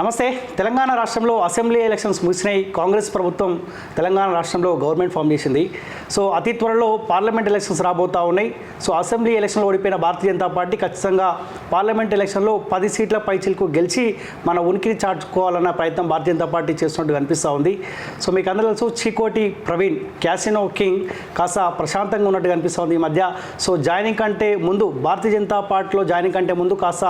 నమస్తే. తెలంగాణ రాష్ట్రంలో assembly elections ముగిసినాయి. Congress ప్రభుత్వం తెలంగాణ రాష్ట్రంలో గవర్నమెంట్ ఫామ్ చేసింది. సో అతి త్వరలో పార్లమెంట్ ఎలక్షన్స్ రాబోతూ ఉన్నాయి. సో అసెంబ్లీ ఎలక్షన్లో ఓడిపోయిన భారతీయ జనతా పార్టీ ఖచ్చితంగా పార్లమెంట్ ఎలక్షన్లో 10 సీట్ల పైచిలకు గెలిచి మన ఉనికిని చాటుకోవాలన్న ప్రయత్నం భారతీయ జనతా పార్టీ చేస్తున్నట్టు కనిపిస్తూ ఉంది. సో మీకు అందరూ తెలుసు, చీకోటి ప్రవీణ్ క్యాసినో కింగ్ కాస్త ప్రశాంతంగా ఉన్నట్టు కనిపిస్తూ ఉంది ఈ మధ్య. సో జాయినింగ్ కంటే ముందు, భారతీయ జనతా పార్టీలో జాయినింగ్ కంటే ముందు కాస్త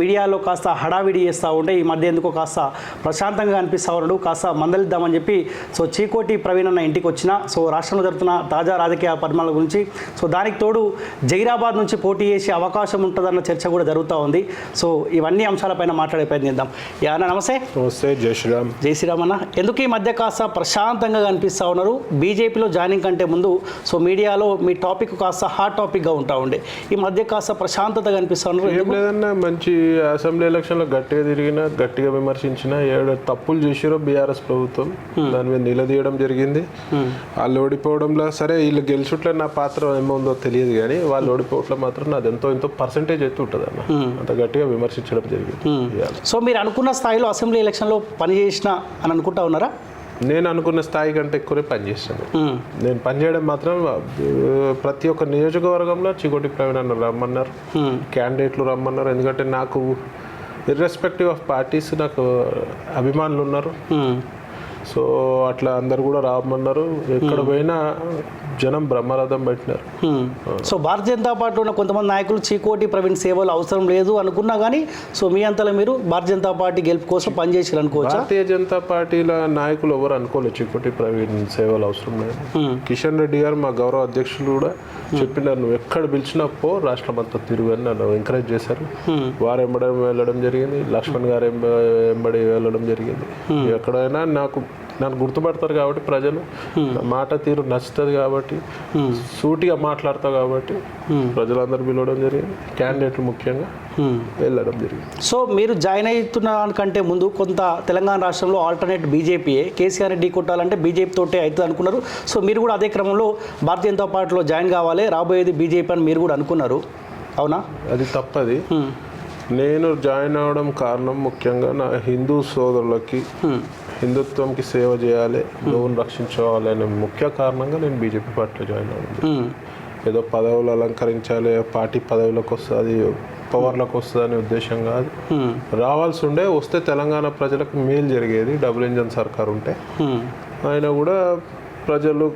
మీడియాలో కాస్త హడావిడి చేస్తూ ఉంటే ఈ మధ్య ఎందుకు కాస్త ప్రశాంతంగా అనిపిస్తూ ఉన్నాడు. కాస్త మందలిద్దామని చెప్పి సో చీకోటి ప్రవీణ్ అన్న ఇంటికి వచ్చిన సో రాష్ట్రంలో జరుగుతున్న తాజా రాజకీయ పరిణామాల గురించి, సో దానికి తోడు జైరాబాద్ నుంచి పోటీ చేసే అవకాశం ఉంటుందన్న చర్చ కూడా జరుగుతూ ఉంది. సో ఇవన్నీ అంశాలపైన మాట్లాడే ప్రయత్నం చేద్దాం. అన్న నమస్తే. నమస్తే. జై శ్రీరామ్. జై శ్రీరామ్ అన్న. ఎందుకు ఈ మధ్య కాస్త ప్రశాంతంగా కనిపిస్తూ ఉన్నారు? బీజేపీలో జాయినింగ్ కంటే ముందు సో మీడియాలో మీ టాపిక్ కాస్త హాట్ టాపిక్గా ఉంటా ఉండే, ఈ మధ్య కాస్త ప్రశాంతత కనిపిస్తూ ఉన్నారు. ఏం లేదన్నా, మంచి అసెంబ్లీ ఎలక్షన్లో గట్టిగా తిరిగిన, గట్టిగా విమర్శించిన, 7 తప్పులు చేసిరో బీఆర్ఎస్ ప్రభుత్వం, దాని మీద నిలదీయడం జరిగింది. వాళ్ళు ఓడిపోవడంలో సరే వీళ్ళు గెలుచుట్లో నా పాత్ర ఏముందో తెలియదు, కానీ వాళ్ళు ఓడిపోవట్లో మాత్రం నాది ఎంతో పర్సెంటేజ్ అయితే ఉంటుంది అన్న, అంత గట్టిగా విమర్శించడం జరిగింది. సో మీరు అనుకున్న స్థాయిలో అసెంబ్లీ ఎలక్షన్లో పనిచేసిన అని అనుకుంటా ఉన్నారా? నేను అనుకున్న స్థాయి కంటే ఎక్కువనే పనిచేస్తాను. నేను పనిచేయడం మాత్రం ప్రతి ఒక్క నియోజకవర్గంలో చీకోటి ప్రవీణ్ అన్న రమ్మన్నారు, క్యాండిడేట్లు రమ్మన్నారు. ఎందుకంటే నాకు ఇర్రెస్పెక్టివ్ ఆఫ్ పార్టీస్ నాకు అభిమానులు ఉన్నారు. సో అట్లా అందరు కూడా రామన్నారు. ఎక్కడ పోయినా జనం బ్రహ్మరథం పెట్టినారు. సో భారతీయ జనతా పార్టీలో ఉన్న కొంతమంది నాయకులు చీకోటి ప్రవీణ్ సేవలు అవసరం లేదు అనుకున్నా కానీ సో మీ అంతలో మీరు భారతీయ జనతా పార్టీ గెలుపు కోసం పనిచేసారు అనుకోవచ్చు. భారతీయ జనతా పార్టీల నాయకులు ఎవరు అనుకోలేదు చీకోటి ప్రవీణ్ సేవలు అవసరం లేదు. కిషన్ రెడ్డి గారు మా గౌరవ అధ్యక్షులు కూడా చెప్పినారు, నువ్వు ఎక్కడ పిలిచినా పో, రాష్ట్రం అంతా తిరుగు అని నన్ను ఎంకరేజ్ చేశారు. వారు ఎంబడి వెళ్ళడం జరిగింది, లక్ష్మణ్ గారు ఎంబడి వెళ్ళడం జరిగింది. ఎక్కడైనా నన్ను గుర్తుపడతారు కాబట్టి ప్రజలు, మాట తీరు నచ్చుతుంది కాబట్టి, సూటిగా మాట్లాడతావు కాబట్టి ప్రజలందరూ పిలవడం జరిగింది. క్యాండిడేట్లు ముఖ్యంగా వెళ్ళడం జరిగింది. సో మీరు జాయిన్ అవుతున్న దానికంటే ముందు కొంత తెలంగాణ రాష్ట్రంలో ఆల్టర్నేట్ బీజేపీయే, కేసీఆర్ ఢీ కొట్టాలంటే బీజేపీ తోటే అవుతుంది అనుకున్నారు. సో మీరు కూడా అదే క్రమంలో భారతీయ జనతా పార్టీలో జాయిన్ కావాలి, రాబోయేది బీజేపీ అని మీరు కూడా అనుకున్నారు, అవునా? అది తప్పది. నేను జాయిన్ అవ్వడం కారణం ముఖ్యంగా నా హిందూ సోదరులకి, హిందుత్వంకి సేవ చేయాలి, గోవును రక్షించుకోవాలి అనే ముఖ్య కారణంగా నేను బీజేపీ పార్టీలో జాయిన్ అవ్వడం. ఏదో పదవులు అలంకరించాలి, పార్టీ పదవులకు వస్తుంది, పవర్లకు వస్తుంది అనే ఉద్దేశం కాదు. రావాల్సి ఉండే, వస్తే తెలంగాణ ప్రజలకు మేలు జరిగేది. డబుల్ ఇంజన్ సర్కార్ ఉంటే ఆయన కూడా ప్రజలు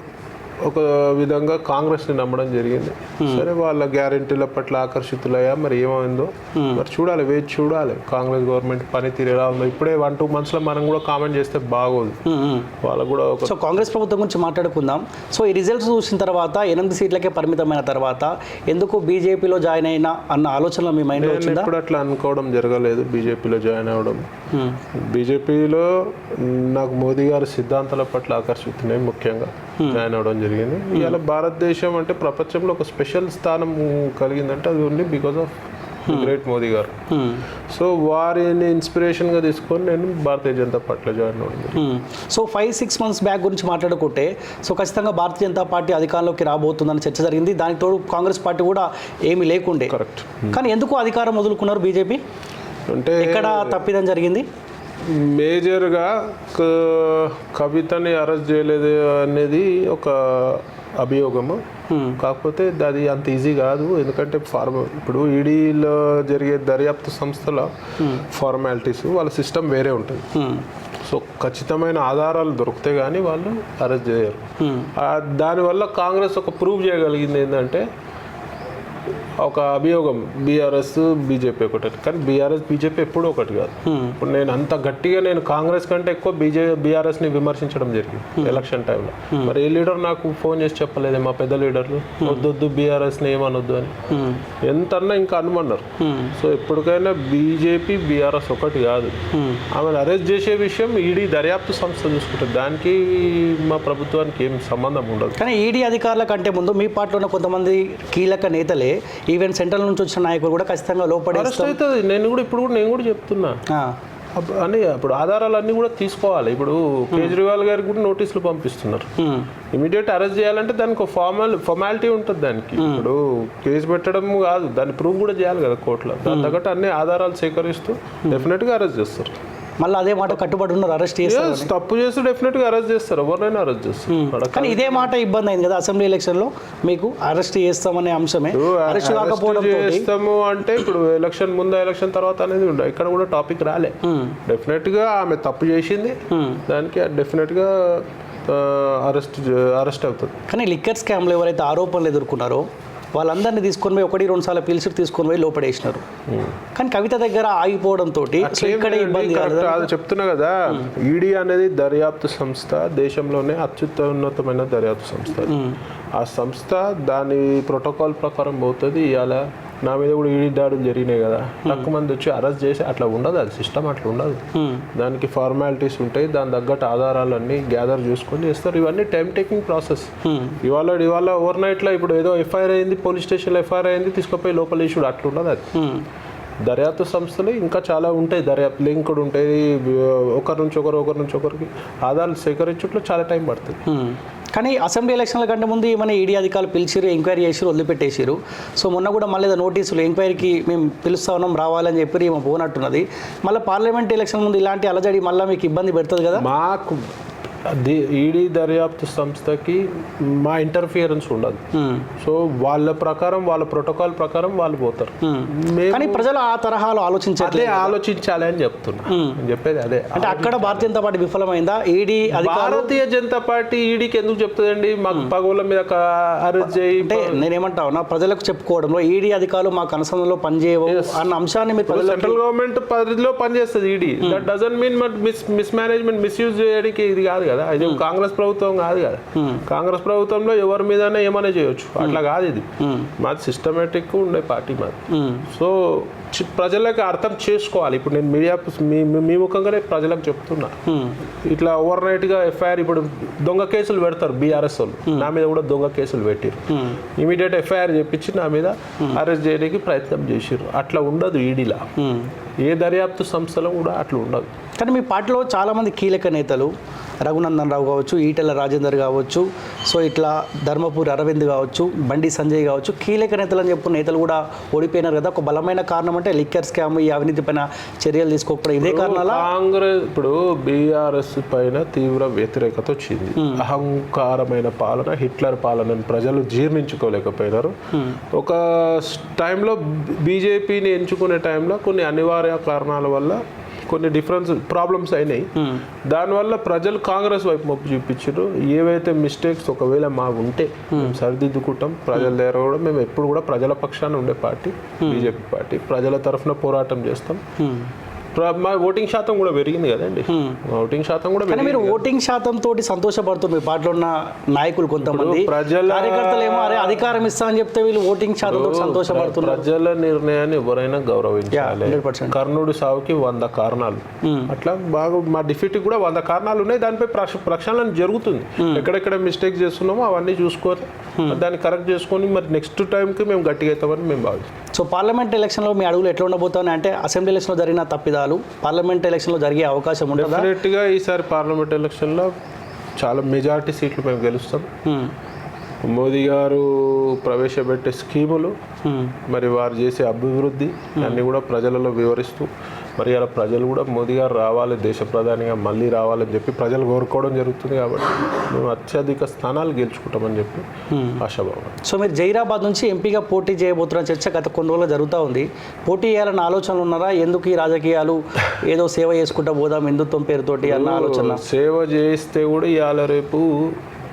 ఒక విధంగా కాంగ్రెస్ని నమ్మడం జరిగింది. సరే, వాళ్ళ గ్యారెంటీల పట్ల ఆకర్షితులయ్యా, మరి ఏమైందో మరి చూడాలి, వేచి చూడాలి కాంగ్రెస్ గవర్నమెంట్ పనితీరు ఎలా ఉందో. ఇప్పుడే 1-2 monthsలో మనం కూడా కామెంట్ చేస్తే బాగోదు. వాళ్ళకు కూడా సో కాంగ్రెస్ ప్రభుత్వం గురించి మాట్లాడుకుందాం. సో ఈ రిజల్ట్స్ చూసిన తర్వాత 8 సీట్లకే పరిమితమైన తర్వాత ఎందుకు బీజేపీలో జాయిన్ అయినా అన్న ఆలోచనలో మీ మైండ్లో వచ్చిందా? ఇప్పుడు అట్లా అనుకోవడం జరగలేదు. బీజేపీలో జాయిన్ అవ్వడం, బీజేపీలో నాకు మోదీ గారి సిద్ధాంతాల పట్ల ఆకర్షితున్నాయి, ముఖ్యంగా జాయిన్ అవ్వడం జరిగింది. ఇవాళ భారతదేశం అంటే ప్రపంచంలో ఒక స్పెషల్ స్థానం కలిగిందంటే అది only because of great Modi గారు. సో వారిని ఇన్స్పిరేషన్గా తీసుకొని నేను భారతీయ జనతా పార్టీలో జాయిన్ అవ్వడం. సో 5-6 months బ్యాక్ గురించి మాట్లాడుకుంటే సో ఖచ్చితంగా భారతీయ జనతా పార్టీ అధికారంలోకి రాబోతుందని చర్చ జరిగింది. దానికి తోడు కాంగ్రెస్ పార్టీ కూడా ఏమీ లేకుండే. కరెక్ట్. కానీ ఎందుకు అధికారం వదులుకున్నారు బీజేపీ? అంటే ఎక్కడ తప్పిదం జరిగింది? మేజర్గా కవితని అరెస్ట్ చేయలేదు అనేది ఒక అభియోగము. కాకపోతే అది అంత ఈజీ కాదు. ఎందుకంటే ఇప్పుడు ఈడీలో జరిగే దర్యాప్తు సంస్థల ఫార్మాలిటీస్, వాళ్ళ సిస్టమ్ వేరే ఉంటుంది. సో ఖచ్చితమైన ఆధారాలు దొరికితే కానీ వాళ్ళు అరెస్ట్ చేయరు. దానివల్ల కాంగ్రెస్ ఒక ప్రూవ్ చేయగలిగింది ఏంటంటే ఒక అభియోగం, బీఆర్ఎస్ బీజేపీ ఒకటి. కానీ బీజేపీ ఎప్పుడూ ఒకటి కాదు. ఇప్పుడు నేను అంత గట్టిగా నేను కాంగ్రెస్ కంటే ఎక్కువ బీఆర్ఎస్ని విమర్శించడం జరిగింది ఎలక్షన్ టైంలో. మరి ఏ లీడర్ నాకు ఫోన్ చేసి చెప్పలేదు, మా పెద్ద లీడర్లు వద్దొద్దు బీఆర్ఎస్ని ఏమనొద్దు అని. ఎంతన్నా ఇంకా అనుమన్నారు. సో ఎప్పటికైనా బీజేపీ బీఆర్ఎస్ ఒకటి కాదు. ఆమెను అరెస్ట్ చేసే విషయం ఈడీ దర్యాప్తు సంస్థ చూసుకుంటుంది, దానికి మా ప్రభుత్వానికి ఏం సంబంధం ఉండదు. కానీ ఈడీ అధికారుల కంటే ముందు మీ పార్టీలో ఉన్న కొంతమంది కీలక నేతలే, ఈవెన్ సెంట్రల్ నుంచి వచ్చిన నాయకులు కూడా ఖచ్చితంగా లోపడేస్తుంది. నేను కూడా చెప్తున్నా అని. ఇప్పుడు ఆధారాలన్నీ కూడా తీసుకోవాలి. ఇప్పుడు కేజ్రీవాల్ గారికి కూడా నోటీసులు పంపిస్తున్నారు. ఇమీడియట్ అరెస్ట్ చేయాలంటే దానికి ఒక ఫార్మాలిటీ ఉంటుంది. దానికి ఇప్పుడు కేసు పెట్టడం కాదు, దాన్ని ప్రూవ్ కూడా చేయాలి కదా కోర్టులో. దాని తగ్గట్టు అన్ని ఆధారాలు సేకరిస్తూ డెఫినెట్గా అరెస్ట్ చేస్తారు. మళ్ళీ అదే మాట కట్టుబడి ఉన్నారు, అరెస్ట్ చేస్తారు. తప్పు చేస్తే డెఫినెట్గా అరెస్ట్ చేస్తారు, ఎవరినైనా అరెస్ట్ చేస్తారు. కానీ ఇదే మాట ఇబ్బంది అయింది కదా అసెంబ్లీ ఎలక్షన్లో మీకు, అరెస్ట్ చేస్తామనే అంశమే. అరెస్ట్ కాకపోవడం చేస్తాము అంటే ఇప్పుడు ఎలక్షన్ ముందు ఎలక్షన్ తర్వాత అనేది ఉండదు, ఇక్కడ కూడా టాపిక్ రాలే. డెఫినెట్గా ఆమె తప్పు చేసింది, దానికి డెఫినెట్గా అరెస్ట్ అవుతుంది. కానీ లిక్కర్ స్కామ్లో ఎవరైతే ఆరోపణలు ఎదుర్కొన్నారో వాళ్ళందరినీ తీసుకొని పోయి 1-2 సార్లు పిలిచి తీసుకొని పోయి లోపడేసినారు. కానీ కవిత దగ్గర ఆగిపోవడంతో ఇక్కడ ఇబ్బంది. అది చెప్తున్నా కదా, ఈడీ అనేది దర్యాప్తు సంస్థ, దేశంలోనే అత్యున్నతమైన దర్యాప్తు సంస్థ. ఆ సంస్థ దాని ప్రోటోకాల్ ప్రకారం పోతుంది. ఇవాళ నా మీద కూడా ఈడీ దాడులు జరిగినాయి కదా, తక్కువ మంది వచ్చి అరెస్ట్ చేసి అట్లా ఉండదు, అది సిస్టమ్ అట్లా ఉండదు. దానికి ఫార్మాలిటీస్ ఉంటాయి, దాని తగ్గట్టు ఆధారాలన్నీ గ్యాదర్ చేసుకొని చేస్తారు. ఇవన్నీ టైం టేకింగ్ ప్రాసెస్. ఇవాళ ఓవర్ నైట్లో ఇప్పుడు ఏదో ఎఫ్ఐఆర్ అయింది, పోలీస్ స్టేషన్లో ఎఫ్ఐఆర్ అయింది, తీసుకుపోయి లోపల ఇష్యూడు అట్లా ఉండదు. అది దర్యాప్తు సంస్థలు ఇంకా చాలా ఉంటాయి, దర్యాప్తు లింకుడు ఉంటాయి, ఒకరి నుంచి ఒకరికి ఆధారాలు సేకరించట్లో చాలా టైం పడుతుంది. కానీ అసెంబ్లీ ఎలక్షన్ల కంటే ముందు ఏమైనా ఈడీ అధికారులు పిలిచిరు, ఎంక్వైరీ చేసిరు, వదిలిపెట్టేసారు. సో మొన్న కూడా మళ్ళీ నోటీసులు ఎంక్వైరీకి మేము పిలుస్తా ఉన్నాం రావాలని చెప్పి ఏమో పోనట్టున్నది. మళ్ళీ పార్లమెంట్ ఎలక్షన్ ముందు ఇలాంటి అలజడి మళ్ళీ మీకు ఇబ్బంది పెడుతుంది కదా. మాకు ఈడీ దర్యాప్తు సంస్థకి మా ఇంటర్ఫియరెన్స్ ఉండదు. సో వాళ్ళ ప్రకారం, వాళ్ళ ప్రోటోకాల్ ప్రకారం వాళ్ళు పోతారు. కానీ ప్రజలు ఆ తరహాలో ఆలోచించాలి అని చెప్తున్నా. చెప్పేది అదే. అంటే అక్కడ Bharatiya Janata party విఫలమైందా? ED Bharatiya Janata party ఈడీకి ఎందుకు చెప్తుందండి మాకు పగోళ్ళ మీద అరెస్ట్ చేయి? అంటే నేనేమంటా ఉన్నా, ప్రజలకు చెప్పుకోవడంలో ఈడీ అధికారులు మాకు అనుసంధానంలో పనిచేయవు అన్న అంశాన్ని మీరు సెంట్రల్ గవర్నమెంట్ పరిధిలో పనిచేస్తుంది ED. That doesn't mean miss management, misuse చేయడానికి ఇది కాదు కదా. ఇది కాంగ్రెస్ ప్రభుత్వం కాదు కదా. కాంగ్రెస్ ప్రభుత్వంలో ఎవరి మీదనే ఏమైనా చేయొచ్చు, అట్లా కాదు. ఇది మాది సిస్టమేటిక్ ఉండే పార్టీ మాది. సో ప్రజలకు అర్థం చేసుకోవాలి. ఇప్పుడు నేను మీడియా మీ ముఖంగానే ప్రజలకు చెప్తున్నా, ఇట్లా ఓవర్ నైట్ గా ఎఫ్ఐఆర్, ఇప్పుడు దొంగ కేసులు పెడతారు బీఆర్ఎస్ వాళ్ళు, నా మీద కూడా దొంగ కేసులు పెట్టారు. ఇమీడియట్ ఎఫ్ఐఆర్ చెప్పించి నా మీద అరెస్ట్ చేయడానికి ప్రయత్నం చేసారు. అట్లా ఉండదు ఈడీలా, ఏ దర్యాప్తు సంస్థలో కూడా అట్లా ఉండదు. కానీ మీ పార్టీలో చాలామంది కీలక నేతలు, రఘునందన్ రావు కావచ్చు, ఈటెల రాజేందర్ కావచ్చు, సో ఇట్లా ధర్మపురి అరవింద్ కావచ్చు, బండి సంజయ్ కావచ్చు, కీలక నేతలు అని చెప్పిన నేతలు కూడా ఓడిపోయినారు కదా. ఒక బలమైన కారణం అంటే లిక్కర్ స్కామ్, ఈ అవినీతి పైన చర్యలు తీసుకోకపోవడం, ఇదే కారణాల. కాంగ్రెస్ ఇప్పుడు బీఆర్ఎస్ పైన తీవ్ర వ్యతిరేకత వచ్చింది. అహంకారమైన పాలన, హిట్లర్ పాలనను ప్రజలు జీర్ణించుకోలేకపోయినారు. ఒక టైంలో బీజేపీని ఎంచుకునే టైంలో కొన్ని అనివార్య కారణాల వల్ల కొన్ని ప్రాబ్లమ్స్ అయినాయి. దానివల్ల ప్రజలు కాంగ్రెస్ వైపు మొప్పు చూపించారు. ఏవైతే మిస్టేక్స్ ఒకవేళ మా ఉంటే మేము సరిదిద్దుకుంటాం. ప్రజల దగ్గర కూడా మేము ఎప్పుడు కూడా ప్రజల పక్షాన ఉండే పార్టీ బీజేపీ పార్టీ. ప్రజల తరఫున పోరాటం చేస్తాం. మా ఓటింగ్ శాతం కూడా పెరిగింది కదండి. ఓటింగ్ శాతం కూడా మీరు ఓటింగ్ శాతం తోటి సంతోషపడుతుంది. మీ పార్టీలో ఉన్న నాయకులు కొంతమంది కార్యకర్తలు ఏమో అరే అధికారం ఇస్తామని చెప్తే వీళ్ళు ఓటింగ్ శాతం తోటి సంతోషపడుతున్నారు. ప్రజల నిర్ణయాన్ని ఎవరైనా గౌరవించాలి. కర్ణుడి సావుకి 100 కారణాలు, అట్లా బాగా మా డిఫీట్ కూడా 100 కారణాలు ఉన్నాయి. దానిపై ప్రక్షాళన జరుగుతుంది. ఎక్కడెక్కడ మిస్టేక్ చేస్తున్నామో అవన్నీ చూసుకొని దాన్ని కరెక్ట్ చేసుకొని మరి నెక్స్ట్ టైంకి మేము గట్టిగా అవుతామని మేము భావిస్తాం. సో పార్లమెంట్ ఎలక్షన్లో మీ అడుగులు ఎట్లా ఉండబోతున్నాయి అంటే, అసెంబ్లీ ఎలక్షన్లో జరిగిన తప్పిదాలు పార్లమెంట్ ఎలక్షన్లో జరిగే అవకాశం ఉంటుంది. డెఫినెట్గా ఈసారి పార్లమెంట్ ఎలక్షన్లో చాలా మెజారిటీ సీట్లు మేము గెలుస్తాం. మోదీ గారు ప్రవేశపెట్టే స్కీములు, మరి వారు చేసే అభివృద్ధి అన్నీ కూడా ప్రజలలో వివరిస్తూ, మరి అలా ప్రజలు కూడా మోదీ గారు రావాలి, దేశ ప్రధానిగా మళ్ళీ రావాలని చెప్పి ప్రజలు కోరుకోవడం జరుగుతుంది. కాబట్టి మేము అత్యధిక స్థానాలు గెలుచుకుంటామని చెప్పి ఆశాభావం. సో మీరు జైరాబాద్ నుంచి ఎంపీగా పోటీ చేయబోతున్న చర్చ గత కొన్ని రోజులు జరుగుతూ ఉంది. పోటీ చేయాలన్న ఆలోచనలు ఉన్నారా? ఎందుకు ఈ రాజకీయాలు, ఏదో సేవ చేసుకుంటా పోదాం హిందుత్వం పేరుతోటి అన్న ఆలోచన? సేవ చేస్తే కూడా ఇవాళ రేపు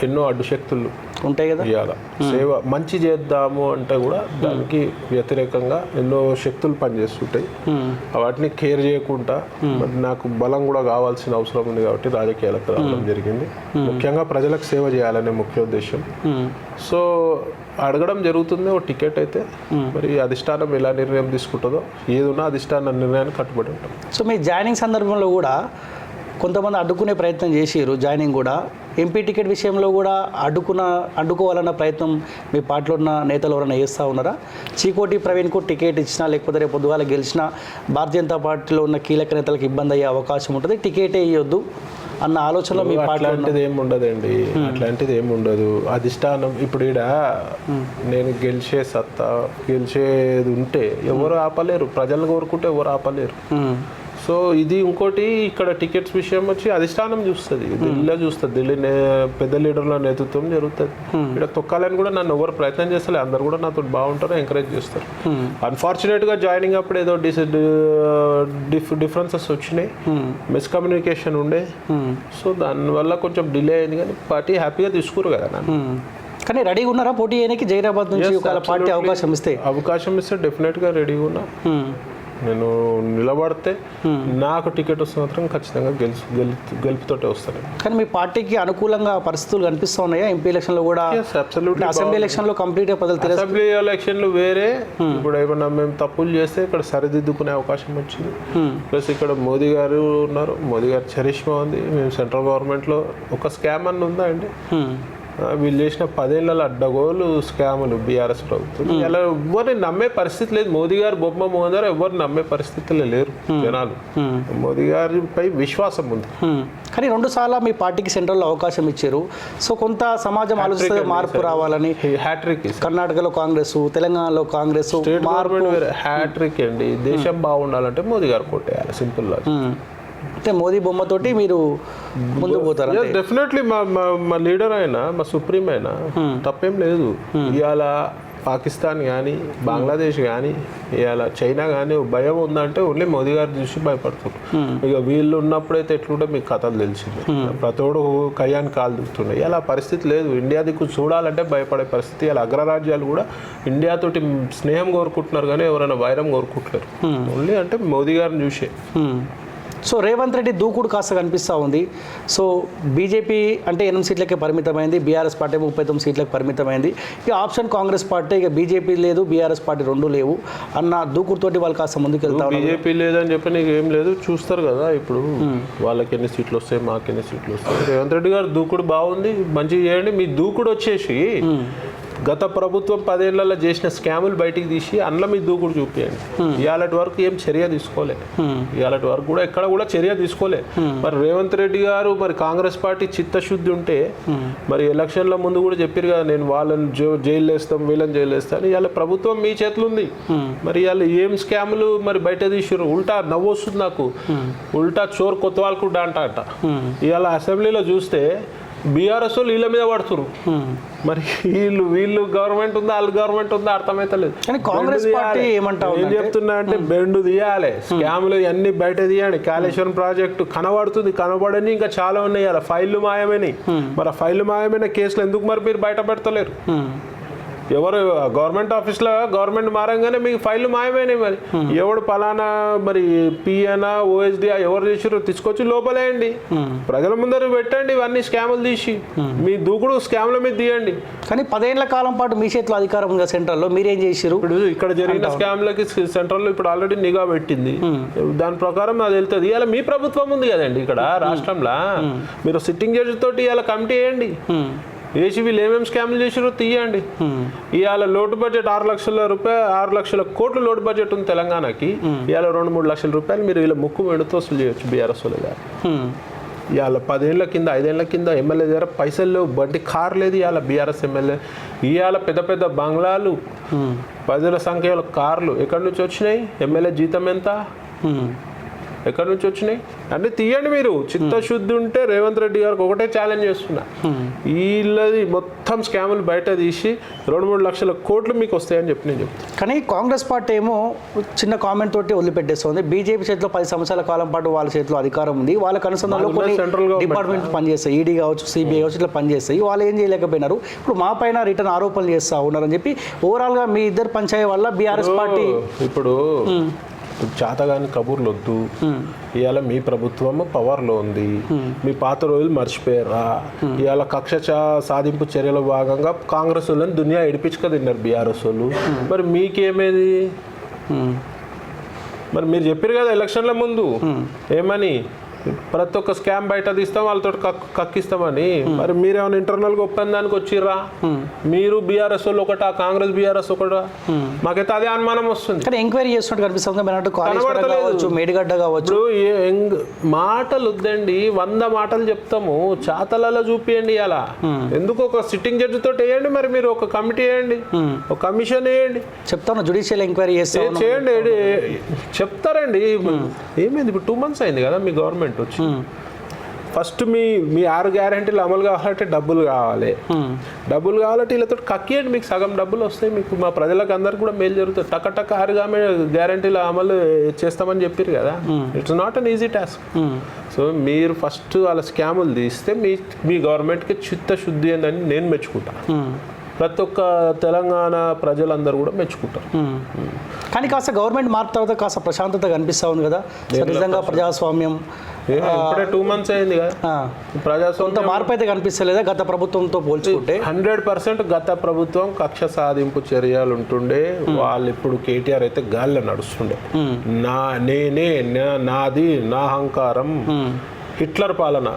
ఎన్నో అడ్డుశక్తులు ఉంటాయి కదా. ఇవాళ సేవ మంచి చేద్దాము అంటే కూడా దానికి వ్యతిరేకంగా ఎన్నో శక్తులు పనిచేస్తుంటాయి. వాటిని కేర్ చేయకుండా నాకు బలం కూడా కావాల్సిన అవసరం ఉంది కాబట్టి రాజకీయాలకు రావడం జరిగింది. ముఖ్యంగా ప్రజలకు సేవ చేయాలనే ముఖ్య ఉద్దేశం. సో అడగడం జరుగుతుంది ఓ టికెట్ అయితే. మరి అధిష్టానం ఎలా నిర్ణయం తీసుకుంటుందో, ఏదున్నా అధిష్టాన నిర్ణయాన్ని కట్టుబడి ఉంటాం. సో మీ జాయినింగ్ సందర్భంలో కూడా కొంతమంది అడ్డుకునే ప్రయత్నం చేసిరు. జాయినింగ్ కూడా ఎంపీ టికెట్ విషయంలో కూడా అడ్డుకోవాలన్న ప్రయత్నం మీ పార్టీలో ఉన్న నేతలు ఎవరైనా చేస్తూ ఉన్నారా? చీకోటి ప్రవీణ్కు టికెట్ ఇచ్చినా, లేకపోతే రేపు పొద్దుగాల గెలిచినా భారతీయ జనతా పార్టీలో ఉన్న కీలక నేతలకు ఇబ్బంది అయ్యే అవకాశం ఉంటుంది, టికెటే ఇవ్వద్దు అన్న ఆలోచనలో మీ పార్టీ? అట్లాంటిది ఏమి ఉండదండి, అట్లాంటిది ఏమి ఉండదు. అధిష్టానం ఇప్పుడు ఈడ నేను గెలిచేది ఉంటే ఎవరు ఆపలేరు. ప్రజలు కోరుకుంటే ఎవరు ఆపలేరు. సో ఇది ఇంకోటి ఇక్కడ టికెట్స్ విషయం వచ్చి అధిష్టానం చూస్తుంది, ఢిల్లీలో చూస్తుంది, పెద్ద లీడర్ల నేతృత్వం జరుగుతుంది. ఇక్కడ తొక్కాలని కూడా నన్ను ఎవరు ప్రయత్నం చేస్తలే, అందరు కూడా నాతో బాగుంటారు, ఎంకరేజ్ చేస్తారు. అన్ఫార్చునేట్గా జాయినింగ్ అప్పుడు ఏదో డిఫరెన్సెస్ వచ్చినాయి, మిస్కమ్యూనికేషన్ ఉండే, సో దానివల్ల కొంచెం డిలే అయింది. కానీ పార్టీ హ్యాపీగా తీసుకురు కదా నన్ను. కానీ రెడీగా ఉన్నారా పోటీ చేయడానికి జైరాబాద్ నుంచి ఒకవేళ పార్టీ అవకాశం ఇస్తే డెఫినెట్గా రెడీగా ఉన్నా. నేను నిలబడితే నాకు టికెట్ వస్తే మాత్రం ఖచ్చితంగా గెలుపుతోటే వస్తాను. కానీ మీ పార్టీకి అనుకూలంగా పరిస్థితులు కనిపిస్తూ ఉన్నాయా ఎంపీ ఎలక్షన్లో కూడా? అసెంబ్లీ ఎలక్షన్లో కంప్లీట్గా అసెంబ్లీ ఎలక్షన్లు వేరే, ఇప్పుడు ఏమన్నా మేము తప్పులు చేస్తే ఇక్కడ సరిదిద్దుకునే అవకాశం వచ్చింది. ప్లస్ ఇక్కడ మోదీ గారు ఉన్నారు, మోదీ గారు చరిష్మా ఉంది. మేము సెంట్రల్ గవర్నమెంట్లో ఒక స్కామ్ అన్న ఉందా అండి? వీళ్ళు చేసిన 10 ఏళ్ళ అడ్డగోలు స్కాములు బీఆర్ఎస్ ప్రభుత్వం ఇలా ఎవరిని నమ్మే పరిస్థితి లేదు. మోదీ గారు బొమ్మ మోహన్ గారు ఎవరిని నమ్మే పరిస్థితుల్లో లేరు జనాలు. మోదీ గారిపై విశ్వాసం ఉంది. కానీ 2 సార్లు మీ పార్టీకి సెంట్రల్లో అవకాశం ఇచ్చారు. సో కొంత సమాజం ఆలోచిస్తే మార్పు రావాలని. హ్యాట్రిక్ కర్ణాటకలో కాంగ్రెస్, తెలంగాణలో కాంగ్రెస్, హ్యాట్రిక్ అండి. దేశం బాగుండాలంటే మోదీ గారు కొట్టేయాలి, సింపుల్. అంటే మోదీ బొమ్మతోటి మీరు ముందుకు పోతారు? డెఫినెట్లీ మా లీడర్ అయినా, మా సుప్రీం అయినా తప్పేం లేదు. ఇవాళ పాకిస్తాన్ కానీ, బంగ్లాదేశ్ కానీ, ఇవాళ చైనా కానీ భయం ఉందంటే ఓన్లీ మోదీ గారు చూసి భయపడుతున్నారు. ఇక వీళ్ళు ఉన్నప్పుడైతే ఎట్లుంటే మీకు కథలు తెలిసింది. ప్రతోడు కయ్యాన్ని కాలు దిగుతున్నాయి. ఇలా పరిస్థితి లేదు. ఇండియా దిక్కు చూడాలంటే భయపడే పరిస్థితి. ఇలా అగ్రరాజ్యాలు కూడా ఇండియాతోటి స్నేహం కోరుకుంటున్నారు, కానీ ఎవరైనా వైరం కోరుకుంటున్నారు. ఓన్లీ అంటే మోదీ గారిని చూసే. సో రేవంత్ రెడ్డి దూకుడు కాస్త కనిపిస్తూ ఉంది. సో బీజేపీ అంటే 8 సీట్లకే పరిమితమైంది, బీఆర్ఎస్ పార్టీ 39 సీట్లకు పరిమితమైంది. ఇక ఆప్షన్ కాంగ్రెస్ పార్టీ, ఇక బీజేపీ లేదు, బీఆర్ఎస్ పార్టీ 2 లేవు అన్న దూకుడుతోటి వాళ్ళు కాస్త ముందుకు వెళ్తారు. బీజేపీ లేదని చెప్పి నీకు ఏం లేదు, చూస్తారు కదా ఇప్పుడు వాళ్ళకి ఎన్ని సీట్లు వస్తాయి, మాకు ఎన్ని సీట్లు వస్తాయి. రేవంత్ రెడ్డి గారు దూకుడు బాగుంది, మంచిగా చేయండి. మీ దూకుడు వచ్చేసి గత ప్రభుత్వం 10 ఏళ్లలో చేసిన స్కాములు బయటికి తీసి అందులో మీ దూకుడు చూపించండి. ఇవాళటి వరకు ఏం చర్య తీసుకోలే, ఇవాళటి వరకు కూడా ఎక్కడ కూడా చర్య తీసుకోలే. మరి రేవంత్ రెడ్డి గారు మరి కాంగ్రెస్ పార్టీ చిత్తశుద్ధి ఉంటే మరి ఎలక్షన్ల ముందు కూడా చెప్పారు కదా, నేను వాళ్ళని జైలు వేస్తాం, వీళ్ళని జైలు వేస్తాను. ఇవాళ ప్రభుత్వం మీ చేతులు ఉంది. మరి ఇవాళ ఏం స్కాములు మరి బయట తీసారు. ఉల్టా నవ్వు వస్తుంది నాకు. ఉల్టా చోర్ కొత్తవాళ్ళకు డాంట అంట. ఇవాళ అసెంబ్లీలో చూస్తే బీఆర్ఎస్ వాళ్ళు వీళ్ళ మీద పడుతురు. మరి వీళ్ళు గవర్నమెంట్ ఉందా, వాళ్ళు గవర్నమెంట్ ఉందా అర్థమైతలేదు. కాంగ్రెస్ పార్టీ ఏం చెప్తున్నా అంటే బెండు తీయాలి, స్కామ్లు అన్ని బయట తీయాలి. కాళేశ్వరం ప్రాజెక్టు కనబడుతుంది, కనబడని ఇంకా చాలా ఉన్నాయి. అలా ఫైళ్లు మాయమని. మరి ఆ ఫైళ్లు మాయమైన కేసులు ఎందుకు మరి మీరు బయట పెడతలేరు? ఎవరు గవర్నమెంట్ ఆఫీస్లో గవర్నమెంట్ మారంగానే మీకు ఫైళ్లు మాయమైనాయి. మరి ఎవడు పలానా మరి పిఎనా ఓఎస్డి ఎవరు చేసారో తీసుకొచ్చి లోపలేయండి, ప్రజల ముందర పెట్టండి. ఇవన్నీ స్కాములు తీసి మీ దూకుడు స్కామ్ల మీద తీయండి. కానీ 10 ఏళ్ల కాలం పాటు మీ చేతిలో అధికారం ఉంది సెంట్రల్లో, మీరేం చేసారు? ఇప్పుడు ఇక్కడ జరిగిన స్కామ్లకి సెంట్రల్లో ఇప్పుడు ఆల్రెడీ నిఘా పెట్టింది. దాని ప్రకారం అది వెళ్తుంది. ఇలా మీ ప్రభుత్వం ఉంది కదండి ఇక్కడ రాష్ట్రంలో. మీరు సిట్టింగ్ జడ్జి తోటి ఇలా కమిటీ వేయండి, వేసి వీళ్ళు ఏమేమి స్కామ్లు చేసారో తీయండి. ఇవాళ లోటు బడ్జెట్ 6 లక్షల కోట్లు లోటు బడ్జెట్ ఉంది తెలంగాణకి. ఇవాళ 2-3 లక్షల రూపాయలు మీరు వీళ్ళ ముక్కు వెడుతూ వసూలు చేయొచ్చు బీఆర్ఎస్ వాళ్ళు గారు. ఇవాళ 10 ఏళ్ల కింద 5 ఏళ్ల కింద ఎమ్మెల్యే దగ్గర పైసలు లేవు, బండి కార్ లేదు. ఇవాళ బీఆర్ఎస్ ఎమ్మెల్యే ఇవాళ పెద్ద పెద్ద బంగ్లాలు, 10ల సంఖ్యలో కార్లు ఎక్కడి నుంచి వచ్చినాయి? ఎమ్మెల్యే జీతం ఎంత? ఎక్కడి నుంచి వచ్చినాయి? అంటే తీయండి. మీరు చిత్తశుద్ధి ఉంటే రేవంత్ రెడ్డి గారికి ఒకటే ఛాలెంజ్ చేస్తున్నా, వీళ్ళది మొత్తం స్కాములు బయట తీసి 2-3 లక్షల కోట్లు మీకు వస్తాయని చెప్పి నేను చెప్తాను. కానీ కాంగ్రెస్ పార్టీ ఏమో చిన్న కామెంట్ తోటి వదిలిపెట్టేస్తుంది. బీజేపీ చేతిలో 10 సంవత్సరాల కాలం పాటు వాళ్ళ చేతిలో అధికారం ఉంది. వాళ్ళకి అనుసంధానంలో కొన్ని డిపార్ట్మెంట్ పనిచేస్తాయి, ఈడీ కావచ్చు, సిబిఐ కావచ్చు, ఇట్లా పనిచేస్తాయి. వాళ్ళు ఏం చేయలేకపోయినారు. ఇప్పుడు మా పైన రిటర్న్ ఆరోపణలు చేస్తూ ఉన్నారని చెప్పి ఓవరాల్గా మీ ఇద్దరు పంచాయతీ వల్ల బీఆర్ఎస్ పార్టీ ఇప్పుడు చాతగాని కబుర్లు వద్దు. ఇవాళ మీ ప్రభుత్వం పవర్లో ఉంది, మీ పాత రోజులు మర్చిపోయారా? ఇవాళ కక్ష సాధింపు చర్యల భాగంగా కాంగ్రెస్ వాళ్ళని దునియా ఎడిపించుక తిన్నారు బీఆర్ఎస్ వాళ్ళు. మరి మీకేమేది? మరి మీరు చెప్పారు కదా ఎలక్షన్ల ముందు ఏమని, ప్రతి ఒక్క స్కామ్ బయట తీస్తాం వాళ్ళతో కక్కిస్తామని. మరి మీరేమైనా ఇంటర్నల్గా ఒప్పందానికి వచ్చిర్రా? మీరు బీఆర్ఎస్ వాళ్ళు ఒకటా, కాంగ్రెస్ బీఆర్ఎస్ ఒకటా? మాకైతే అదే అనుమానం వస్తుంది. కానీ ఎంక్వైరీ చేస్తున్నట్టు కనిపిస్తుంది. మేడిగడ్డ కావచ్చు. మాటలు వద్దండి, 100 మాటలు చెప్తాము, చాతలలో చూపియండి. అలా ఎందుకు ఒక సిట్టింగ్ జడ్జి తోటి వేయండి, మరి మీరు ఒక కమిటీ వేయండి, ఒక కమిషన్ వేయండి. చెప్తాను జ్యుడిషియల్ ఎంక్వైరీ చేయండి, చెప్తారండి. ఏమైంది ఇప్పుడు 2 months అయింది కదా మీ గవర్నమెంట్ వచ్చి. ఫస్ట్ మీ 6 గ్యారెంటీలు అమలు కావాలంటే డబ్బులు కావాలి. డబ్బులు కావాలంటే వీళ్ళతో కక్కియండి, మీకు సగం డబ్బులు వస్తాయి. మీకు మా ప్రజలకు అందరికి కూడా మేలు జరుగుతుంది. టక్క 6 గ్యారెంటీలు అమలు చేస్తామని చెప్పారు కదా. It's not an easy task. So మీరు ఫస్ట్ వాళ్ళ స్కాములు తీస్తే మీ గవర్నమెంట్కి చిత్తశుద్ధి అని నేను మెచ్చుకుంటా. ప్రతి ఒక్క తెలంగాణ ప్రజలందరూ కూడా మెచ్చుకుంటారు. కానీ కాస్త గవర్నమెంట్ మార్పు తర్వాత కాస్త ప్రశాంతత కనిపిస్తూ ఉంది కదా. నిజంగా ప్రజాస్వామ్యం ఇప్పుడే 2 months అయింది కదా. ప్రజాస్వామ్యం మార్పు అయితే కనిపిస్తలేదా గత ప్రభుత్వంతో పోల్చుకుంటే? 100% గత ప్రభుత్వం కక్ష సాధింపు చర్యలు ఉంటుండే. వాళ్ళు ఇప్పుడు కేటీఆర్ అయితే గాల్లో నడుస్తుండే. నాది నా అహంకారం, హిట్లర్ పాలన.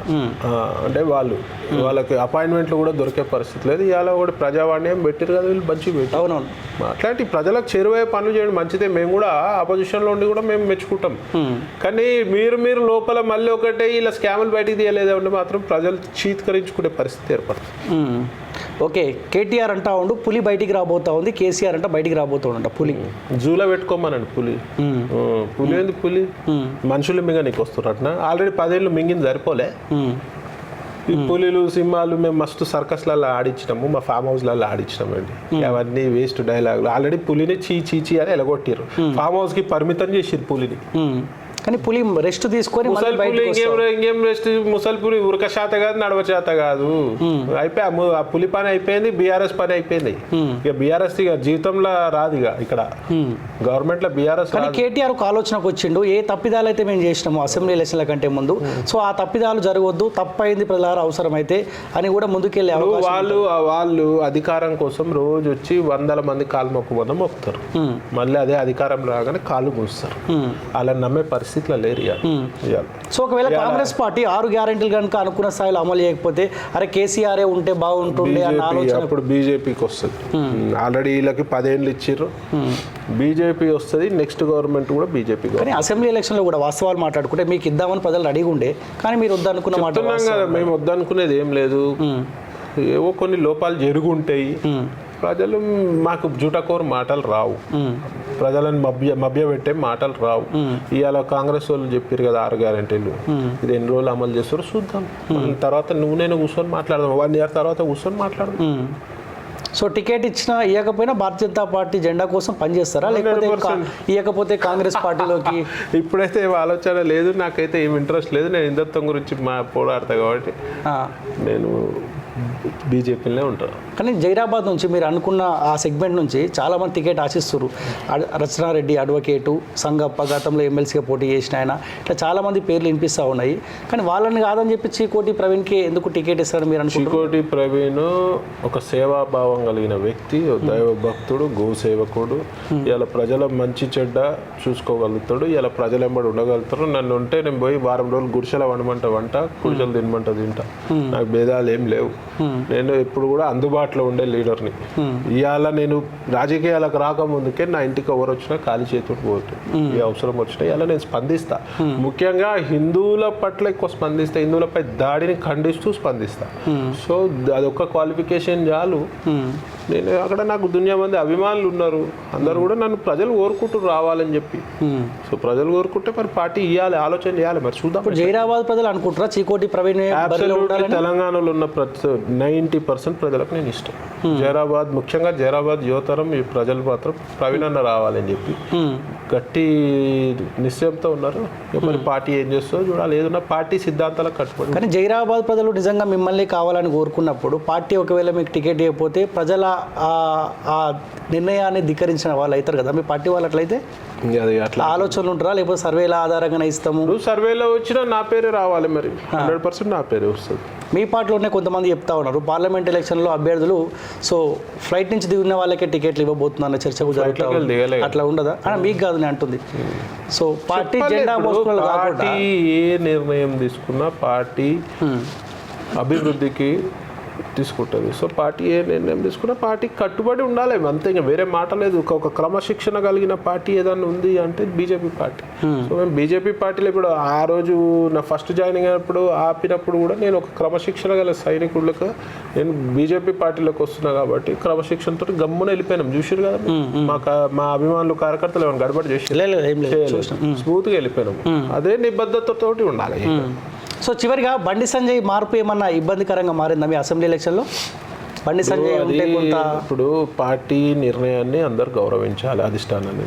అంటే వాళ్ళకి అపాయింట్మెంట్లు కూడా దొరికే పరిస్థితి లేదు. ఇవాళ కూడా ప్రజావాణ్యం పెట్టారు కదా, వీళ్ళు మంచిగా పెట్టారు. అవునవును. అట్లాంటి ప్రజలకు చేరువయ్యే పనులు చేయడం మంచిదే. మేము కూడా ఆపోజిషన్లో ఉండి కూడా మేము మెచ్చుకుంటాం. కానీ మీరు లోపల మళ్ళీ ఒకటే ఇలా స్కాములు బయటికి తీయలేదు అంటే మాత్రం ప్రజలు చీత్కరించుకునే పరిస్థితి ఏర్పడుతుంది. ఓకే, కేటీఆర్ అంటా ఉండు పులి బయటికి రాబోతా ఉంది, కేసీఆర్ అంట బయటికి రాబోతాడంట పులి. జూలో పెట్టుకోమనండి పులి. పులి ఏంది? పులి మనుషులు మింగ నీకు వస్తున్నట్న. ఆల్రెడీ 10 ఏళ్ళు మింగింది సరిపోలే. ఈ పులిలు సింహాలు మేము మస్తు సర్కస్లలో ఆడించినాము, మా ఫామ్ హౌస్లలో ఆడించినామండి. అవన్నీ వేస్ట్ డైలాగులు. ఆల్రెడీ పులిని చీ అని ఎలగొట్టారు. ఫామ్ హౌస్ కి పరిమితం చేసిరు పులిని. కానీ పులి రెస్ట్ తీసుకొని ఇంకేం రెస్ట్? ముసలి పులి ఉరక శాత కాదు, నడవ శాత కాదు. ఆ పులి పని అయిపోయింది, బీఆర్ఎస్ పని అయిపోయింది. ఇక బీఆర్ఎస్ ఇక జీవితంలో రాదు. ఇక ఇక్కడ గవర్నమెంట్ లో బీఆర్ఎస్. కానీ కేటీఆర్ ఒక ఆలోచనకు వచ్చిండు, ఏ తప్పిదాలు అయితే మేము చేసినాము అసెంబ్లీ ఎలక్షన్ల కంటే ముందు, సో ఆ తప్పిదాలు జరగవద్దు, తప్పైంది ప్రజలారా అవసరమైతే అని కూడా ముందుకెళ్ళే వాళ్ళు అధికారం కోసం రోజు వచ్చి 100 మంది కాలు మొక్కుమని మొక్కుతారు. మళ్ళీ అదే అధికారం రాగానే కాలు మూస్తారు. అలా నమ్మే పరిస్థితి లేరు. సో ఒకవేళ కాంగ్రెస్ పార్టీ 6 గ్యారెంటీలు కనుక అనుకున్న స్థాయిలో అమలు చేయకపోతే అరే కేసీఆర్ ఉంటే బాగుంటుండే అన్న ఆలోచన అప్పుడు బీజేపీకి వస్తుంది. ఆల్రెడీ వీళ్ళకి 10 ఏళ్ళు ఇచ్చిర్రు. బీజేపీ వస్తుంది, నెక్స్ట్ గవర్నమెంట్ కూడా బీజేపీ. కానీ అసెంబ్లీ ఎలక్షన్లో కూడా వాస్తవాలు మాట్లాడుకుంటే మీకు ఇద్దామని ప్రజలు రెడీగా ఉండే, కానీ మీరు వద్దనుకున్న మాట కదా. మేము వద్దనుకునేది ఏం లేదు. ఏవో కొన్ని లోపాలు జరుగుంటాయి. ప్రజలు మాకు జూటకోరు మాటలు రావు, ప్రజలను మభ్య పెట్టే మాటలు రావు. ఇవాళ కాంగ్రెస్ వాళ్ళు చెప్పారు కదా 6 గ్యారెంటీలు, ఇది ఎన్ని రోజులు అమలు చేస్తారో చూద్దాం. తర్వాత నేను కూర్చొని మాట్లాడదాం, 1 year తర్వాత కూర్చొని మాట్లాడదాం. సో టికెట్ ఇచ్చినా ఇవ్వకపోయినా భారతీయ జనతా పార్టీ జెండా కోసం పనిచేస్తారా, లేకపోతే ఇవ్వకపోతే కాంగ్రెస్ పార్టీలోకి? ఇప్పుడైతే ఏం ఆలోచన లేదు, నాకైతే ఏం ఇంట్రెస్ట్ లేదు. నేను హిందుత్వం గురించి పోరాడతా కాబట్టి నేను బీజేపీలోనే ఉంటారు. కానీ జైరాబాద్ నుంచి మీరు అనుకున్న ఆ సెగ్మెంట్ నుంచి చాలామంది టికెట్ ఆశిస్తారు. రచనారెడ్డి అడ్వకేటు, సంగప్ప గతంలో ఎమ్మెల్సీగా పోటీ చేసిన ఆయన, ఇట్లా చాలామంది పేర్లు వినిపిస్తూ ఉన్నాయి. కానీ వాళ్ళని కాదని చెప్పి చీకోటి ప్రవీణ్కి ఎందుకు టికెట్ ఇస్తారని మీరు అనుకుంటారు? చీకోటి ప్రవీణ్ ఒక సేవాభావం కలిగిన వ్యక్తి, దైవ భక్తుడు, గోసేవకుడు. ఇలా ప్రజల మంచి చెడ్డ చూసుకోగలుగుతాడు. ఇలా ప్రజలు ఎంబడి ఉండగలుగుతారు. నన్ను ఉంటే నేను పోయి 1 వారం రోజులు గుడిసెల వంట గుడిసెలు తింటా. నాకు భేదాలు ఏం లేవు. నేను ఎప్పుడు కూడా అందుబాటులో ఉండే లీడర్ని. ఇవాళ నేను రాజకీయాలకు రాకముందుకే నా ఇంటికి ఎవరు వచ్చినా ఖాళీ చేతుడు పోతుంది. ఏ అవసరం వచ్చినా ఇవాళ నేను స్పందిస్తా. ముఖ్యంగా హిందువుల పట్ల ఎక్కువ స్పందిస్తా, హిందువులపై దాడిని ఖండిస్తూ స్పందిస్తా. సో అదొక క్వాలిఫికేషన్ చాలు. నేను అక్కడ నాకు దునియా మంది అభిమానులు ఉన్నారు. అందరూ కూడా నన్ను ప్రజలు కోరుకుంటూ రావాలని చెప్పి. సో ప్రజలు కోరుకుంటే మరి పార్టీ ఇవ్వాలి, ఆలోచన చేయాలి. మరి చూద్దాం. జైరాబాద్ ప్రజలు అనుకుంటారా చీకోటి ప్రవీణ్? తెలంగాణలో ఉన్న 90% ప్రజలకు నేను ఇష్టం. జైరాబాద్, ముఖ్యంగా జైరాబాద్ యువతరం ఈ ప్రజలు మాత్రం ప్రవీణ్ అన్న రావాలని చెప్పి గట్టి నిశ్చయంతో ఉన్నారు. మరి పార్టీ ఏం చేస్తుందో చూడాలి. ఏదన్నా పార్టీ సిద్ధాంతాలకు కట్టుబడి. కానీ జైరాబాద్ ప్రజలు నిజంగా మిమ్మల్ని కావాలని కోరుకున్నప్పుడు పార్టీ ఒకవేళ మీకు టికెట్ ఇవ్వకపోతే ప్రజల ఆ నిర్ణయాన్ని ధిక్కరించిన వాళ్ళు అవుతారు కదా మీ పార్టీ వాళ్ళు అట్లయితే అది అట్లా ఆలోచనలు ఉంటారా లేకపోతే సర్వేల ఆధారంగానే ఇస్తాము ఇప్పుడు సర్వేలో వచ్చినా నా పేరే రావాలి మరి 100% నా పేరే వస్తుంది. మీ పార్టీలోనే కొంతమంది చెప్తా ఉన్నారు పార్లమెంట్ ఎలక్షన్లో అభ్యర్థులు సో ఫ్లైట్ నుంచి దిగిన వాళ్ళకే టికెట్లు ఇవ్వబోతున్న చర్చ జరుగుతూ ఉంది. దిగలే అట్లా ఉండదా మీకు కాదు నేను అంటుంది సో పార్టీ జెండా ఇప్పుడు మోసుకున్న వాళ్ళు కాకుండా పార్టీ ఏ నిర్ణయం తీసుకున్నా పార్టీ అభివృద్ధికి తీసుకుంటుంది. సో పార్టీ ఏ నిర్ణయం తీసుకున్నా పార్టీకి కట్టుబడి ఉండాలి అంతే, ఇంకా వేరే మాట లేదు. ఒక క్రమశిక్షణ కలిగిన పార్టీ ఏదన్నా ఉంది అంటే బీజేపీ పార్టీ. సో మేము బీజేపీ పార్టీలో ఇప్పుడు ఆ రోజు నా ఫస్ట్ జాయినింగ్ అయినప్పుడు ఆపినప్పుడు కూడా నేను ఒక క్రమశిక్షణ గల సైనికులకు నేను బీజేపీ పార్టీలోకి వస్తున్నా కాబట్టి క్రమశిక్షణతో గమ్మున వెళ్ళిపోయినాం. చూసారు కదా మా అభిమానులు కార్యకర్తలు ఏమైనా గడబడి చేసి స్మూత్గా వెళ్ళిపోయినాం. అదే నిబద్ధతతోటి ఉండాలి. సో చివరిగా బండి సంజయ్ మార్పు ఏమన్నా ఇబ్బందికరంగా మారిందా మీ అసెంబ్లీ ఎలక్షన్లో? బండి సంజయ్ ఉంటే కొంత ఇప్పుడు పార్టీ నిర్ణయాన్ని అందరు గౌరవించాలి, అధిష్టానాన్ని.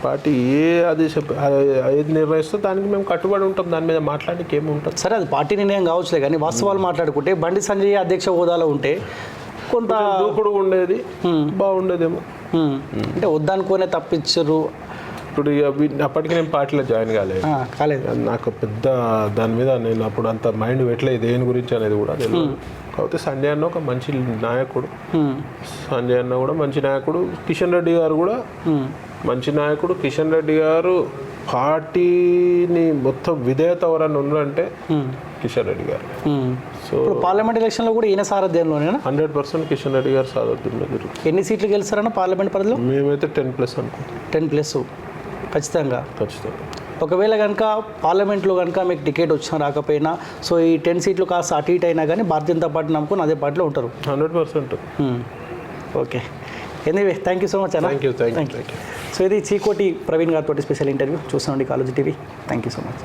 పార్టీ ఏది నిర్ణయిస్తే దానికి మేము కట్టుబడి ఉంటాం, దాని మీద మాట్లాడడానికి ఏముంటుంది. సరే అది పార్టీ నిర్ణయం కావచ్చులే కానీ వాస్తవాలు మాట్లాడుకుంటే బండి సంజయ్ అధ్యక్ష హోదాలో ఉంటే కొంత దూకుడు ఉండేది, బాగుండేదేమో. అంటే వద్దనుకోనే తప్పించరు. ఇప్పుడు అప్పటికి నేను పార్టీలో జాయిన్ కాలేదు. నాకు పెద్ద దాని మీద నేను అప్పుడు అంత మైండ్ పెట్టలేదు దేని గురించి అనేది కూడా తెలియదు. కాకపోతే సంజయ్ అన్న ఒక మంచి నాయకుడు, సంజయ్ అన్న కూడా మంచి నాయకుడు, కిషన్ రెడ్డి గారు కూడా మంచి నాయకుడు. కిషన్ రెడ్డి గారు పార్టీని మొత్తం విధేయత ఎవరన్నా ఉందంటే కిషన్ రెడ్డి గారు. సో పార్లమెంట్ ఎలక్షన్లో కూడా ఈయన సారథ్యంలోనే 100% కిషన్ రెడ్డి గారు సారథ్యంలో జరుగుతుంది. ఎన్ని సీట్లు గెలుస్తారన్న పార్లమెంట్ పరిధిలో? మేమైతే 10+ అనుకుంటాం. 10+ ఖచ్చితంగా. ఒకవేళ కనుక పార్లమెంట్లో కనుక మీకు టికెట్ వచ్చినా రాకపోయినా సో ఈ 10 సీట్లు కాస్త అటు ఇటు అయినా కానీ భారతీయ జనతా పార్టీ నమ్ముకొని అదే పార్టీలో ఉంటారు 100%. Okay, anyway thank you so much అన్న. Thank you. సో ఇది చీకోటి ప్రవీణ్ గారితో స్పెషల్ ఇంటర్వ్యూ చూస్తామండి college TV. Thank you so much.